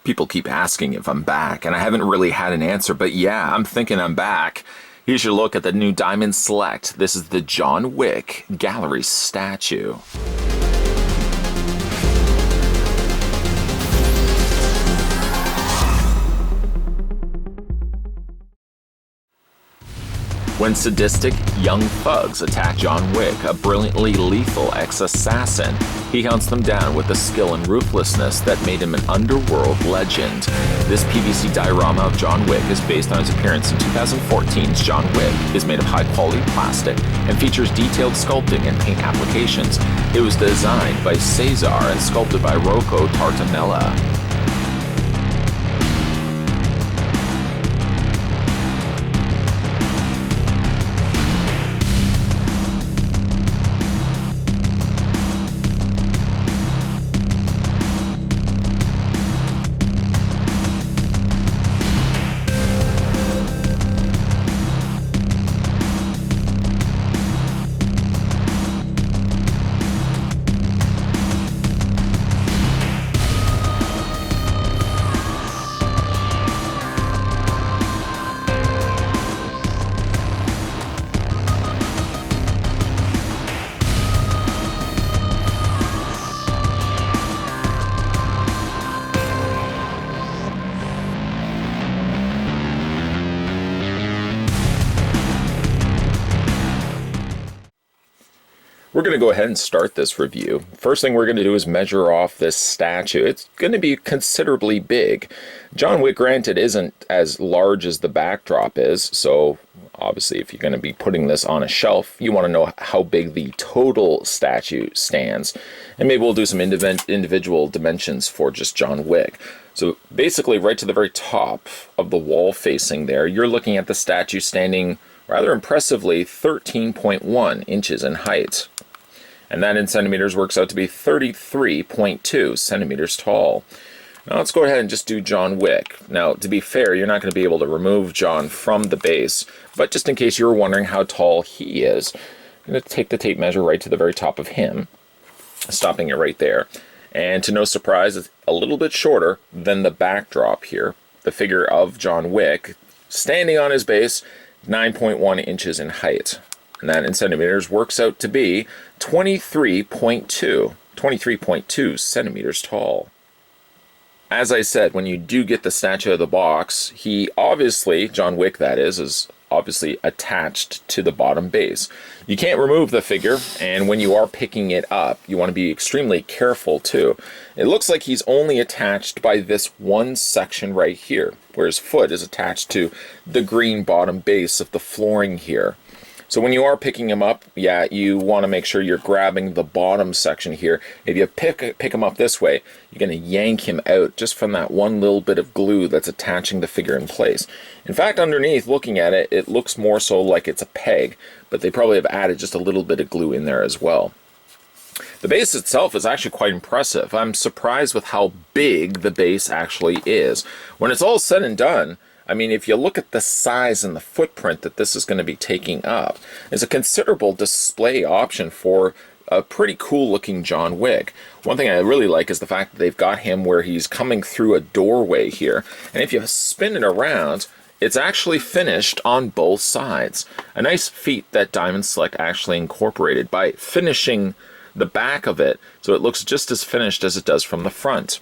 People keep asking if I'm back, and I haven't really had an answer, but yeah, I'm thinking I'm back. Here's your look at the new Diamond Select. This is the John Wick Gallery statue. When sadistic young thugs attack John Wick, a brilliantly lethal ex-assassin, he hunts them down with the skill and ruthlessness that made him an underworld legend. This PVC diorama of John Wick is based on his appearance in 2014's John Wick, is made of high-quality plastic, and features detailed sculpting and paint applications. It was designed by Cesar and sculpted by Rocco Tartamella. We're going to go ahead and start this review. First thing we're going to do is measure off this statue. It's going to be considerably big. John Wick, granted, isn't as large as the backdrop is, so obviously if you're going to be putting this on a shelf, you want to know how big the total statue stands. And maybe we'll do some individual dimensions for just John Wick. So basically right to the very top of the wall facing there, you're looking at the statue standing rather impressively 13.1 inches in height. And that in centimeters works out to be 33.2 centimeters tall. Now let's go ahead and just do John Wick. Now, to be fair, you're not going to be able to remove John from the base, but just in case you were wondering how tall he is, I'm going to take the tape measure right to the very top of him, stopping it right there. And to no surprise, it's a little bit shorter than the backdrop here. The figure of John Wick, standing on his base, 9.1 inches in height. And that in centimeters works out to be 23.2 centimeters tall. As I said, when you do get the statue of the box, he obviously, John Wick that is obviously attached to the bottom base. You can't remove the figure, and when you are picking it up, you want to be extremely careful too. It looks like he's only attached by this one section right here, where his foot is attached to the green bottom base of the flooring here. So when you are picking him up, yeah, you want to make sure you're grabbing the bottom section here. If you pick him up this way, you're going to yank him out just from that one little bit of glue that's attaching the figure in place. In fact, underneath, looking at it, it looks more so like it's a peg, but they probably have added just a little bit of glue in there as well. The base itself is actually quite impressive. I'm surprised with how big the base actually is. When it's all said and done, I mean, if you look at the size and the footprint that this is going to be taking up, it's a considerable display option for a pretty cool looking John Wick. One thing I really like is the fact that they've got him where he's coming through a doorway here. And if you spin it around, it's actually finished on both sides. A nice feat that Diamond Select actually incorporated by finishing the back of it so it looks just as finished as it does from the front.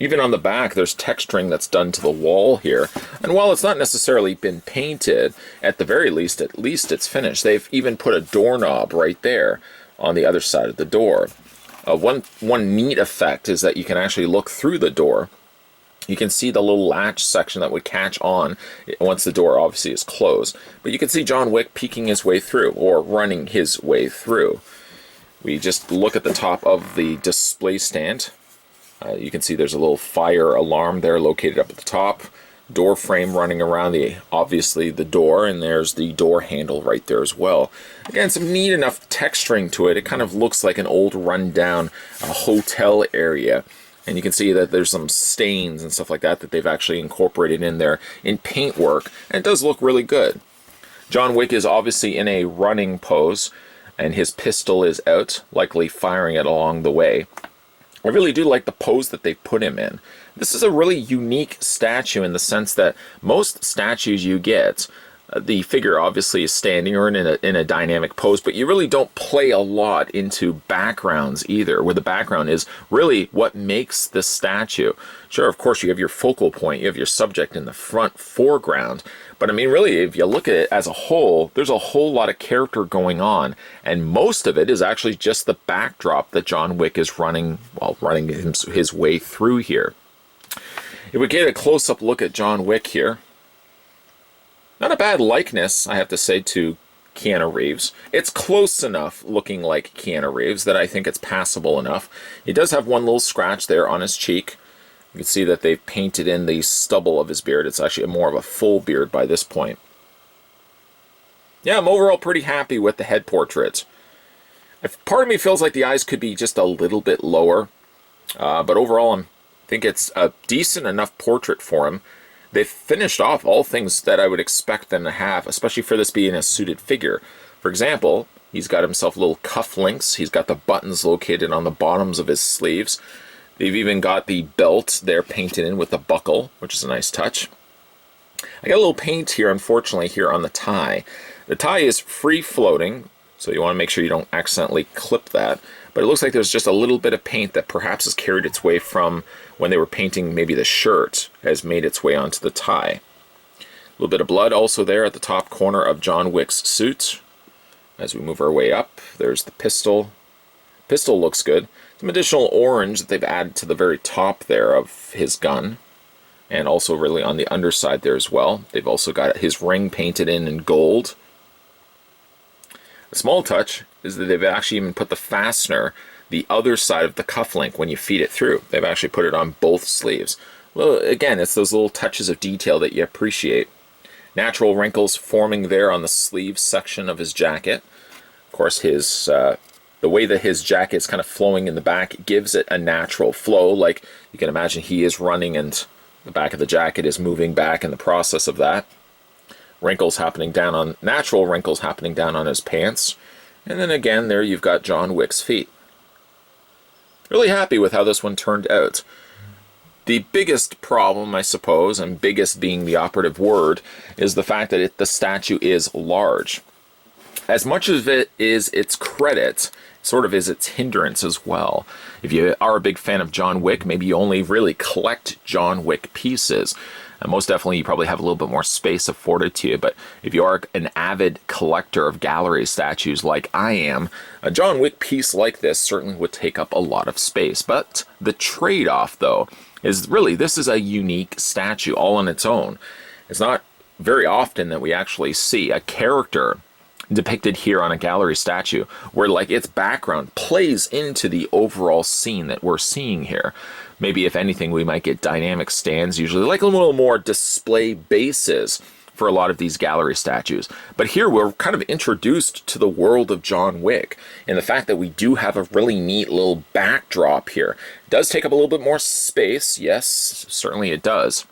Even on the back, there's texturing that's done to the wall here. And while it's not necessarily been painted, at the very least, it's finished. They've even put a doorknob right there on the other side of the door. One neat effect is that you can actually look through the door. You can see the little latch section that would catch on once the door obviously is closed. But you can see John Wick peeking his way through, or running his way through. We just look at the top of the display stand. You can see there's a little fire alarm there located up at the top. Door frame running around obviously the door, and there's the door handle right there as well. Again, some neat enough texturing to it. It kind of looks like an old rundown hotel area. And you can see that there's some stains and stuff like that they've actually incorporated in there in paintwork. And it does look really good. John Wick is obviously in a running pose, and his pistol is out, likely firing it along the way. I really do like the pose that they put him in. This is a really unique statue in the sense that most statues you get, the figure obviously is standing or in a dynamic pose, but you really don't play a lot into backgrounds either, where the background is really what makes the statue. Sure, of course, you have your focal point, you have your subject in the front foreground, but I mean, really, if you look at it as a whole, there's a whole lot of character going on, and most of it is actually just the backdrop that John Wick is running his way through here. If we get a close-up look at John Wick here, not a bad likeness, I have to say, to Keanu Reeves. It's close enough looking like Keanu Reeves that I think it's passable enough. He does have one little scratch there on his cheek. You can see that they've painted in the stubble of his beard. It's actually more of a full beard by this point. Yeah, I'm overall pretty happy with the head portrait. Part of me feels like the eyes could be just a little bit lower, but overall I think it's a decent enough portrait for him. They've finished off all things that I would expect them to have, especially for this being a suited figure. For example, he's got himself little cufflinks. He's got the buttons located on the bottoms of his sleeves. They've even got the belt there painted in with the buckle, which is a nice touch. I got a little paint here, unfortunately, here on the tie. The tie is free floating, so you want to make sure you don't accidentally clip that. But it looks like there's just a little bit of paint that perhaps has carried its way from when they were painting maybe the shirt, has made its way onto the tie. A little bit of blood also there at the top corner of John Wick's suit. As we move our way up, there's the pistol. Pistol looks good. Some additional orange that they've added to the very top there of his gun. And also really on the underside there as well. They've also got his ring painted in gold. A small touch is that they've actually even put the fastener the other side of the cufflink when you feed it through. They've actually put it on both sleeves. Well, again, it's those little touches of detail that you appreciate. Natural wrinkles forming there on the sleeve section of his jacket. Of course, the way that his jacket's kind of flowing in the back gives it a natural flow, like you can imagine he is running and the back of the jacket is moving back in the process of that. Natural wrinkles happening down on his pants. And then again, there you've got John Wick's feet. Really happy with how this one turned out. The biggest problem, I suppose, and biggest being the operative word, is the fact that the statue is large. As much of it is its credit, sort of is its hindrance as well. If you are a big fan of John Wick, maybe you only really collect John Wick pieces. And most definitely you probably have a little bit more space afforded to you, but if you are an avid collector of gallery statues like I am, a John Wick piece like this certainly would take up a lot of space. But the trade-off, though, is really this is a unique statue all on its own. It's not very often that we actually see a character depicted here on a gallery statue where like its background plays into the overall scene that we're seeing here. Maybe if anything we might get dynamic stands, usually like a little more display bases for a lot of these gallery statues. But here we're kind of introduced to the world of John Wick, and the fact that we do have a really neat little backdrop here. It does take up a little bit more space, yes, certainly it does.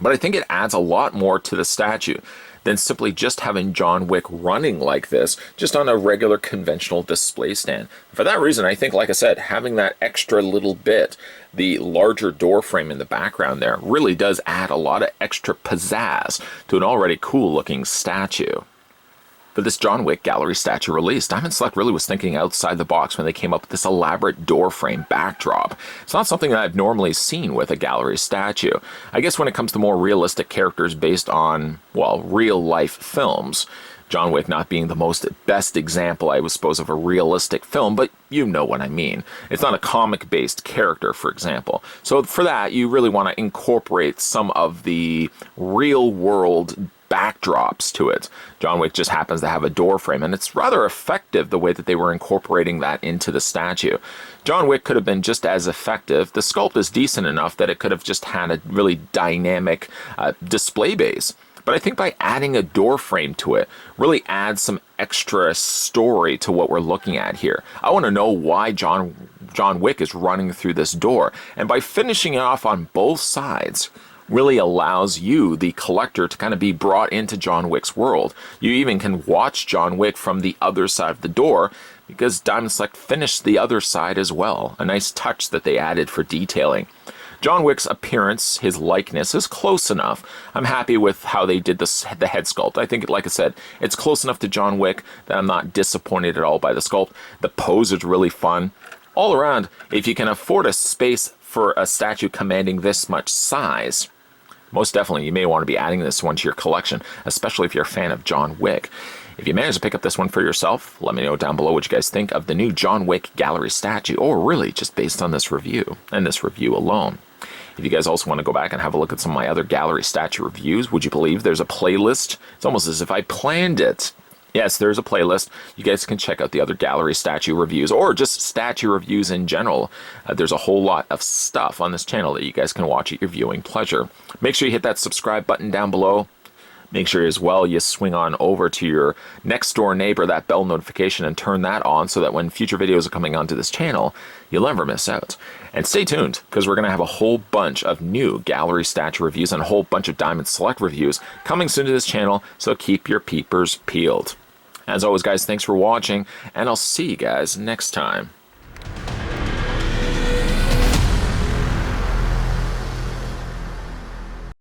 But I think it adds a lot more to the statue than simply just having John Wick running like this, just on a regular conventional display stand. For that reason, I think, like I said, having that extra little bit, the larger door frame in the background there, really does add a lot of extra pizzazz to an already cool looking statue. For this John Wick gallery statue release, Diamond Select really was thinking outside the box when they came up with this elaborate door frame backdrop. It's not something that I've normally seen with a gallery statue. I guess when it comes to more realistic characters based on, well, real life films, John Wick not being the best example, I would suppose, of a realistic film, but you know what I mean. It's not a comic-based character, for example. So for that, you really want to incorporate some of the real-world backdrops to it. John Wick just happens to have a door frame, and it's rather effective the way that they were incorporating that into the statue. John Wick could have been just as effective. The sculpt is decent enough that it could have just had a really dynamic display base. But I think by adding a door frame to it really adds some extra story to what we're looking at here. I want to know why John Wick is running through this door, and by finishing it off on both sides really allows you, the collector, to kind of be brought into John Wick's world. You even can watch John Wick from the other side of the door because Diamond Select finished the other side as well. A nice touch that they added for detailing. John Wick's appearance, his likeness, is close enough. I'm happy with how they did this, the head sculpt. I think, like I said, it's close enough to John Wick that I'm not disappointed at all by the sculpt. The pose is really fun. All around, if you can afford a space for a statue commanding this much size, most definitely you may want to be adding this one to your collection, especially if you're a fan of John Wick. If you manage to pick up this one for yourself, let me know down below what you guys think of the new John Wick gallery statue, or really just based on this review, and this review alone. If you guys also want to go back and have a look at some of my other gallery statue reviews, would you believe there's a playlist? It's almost as if I planned it. Yes, there's a playlist. You guys can check out the other gallery statue reviews, or just statue reviews in general. There's a whole lot of stuff on this channel that you guys can watch at your viewing pleasure. Make sure you hit that subscribe button down below. Make sure as well you swing on over to your next door neighbor, that bell notification, and turn that on so that when future videos are coming onto this channel, you'll never miss out. And stay tuned, because we're going to have a whole bunch of new gallery statue reviews and a whole bunch of Diamond Select reviews coming soon to this channel, so keep your peepers peeled. As always, guys, thanks for watching, and I'll see you guys next time.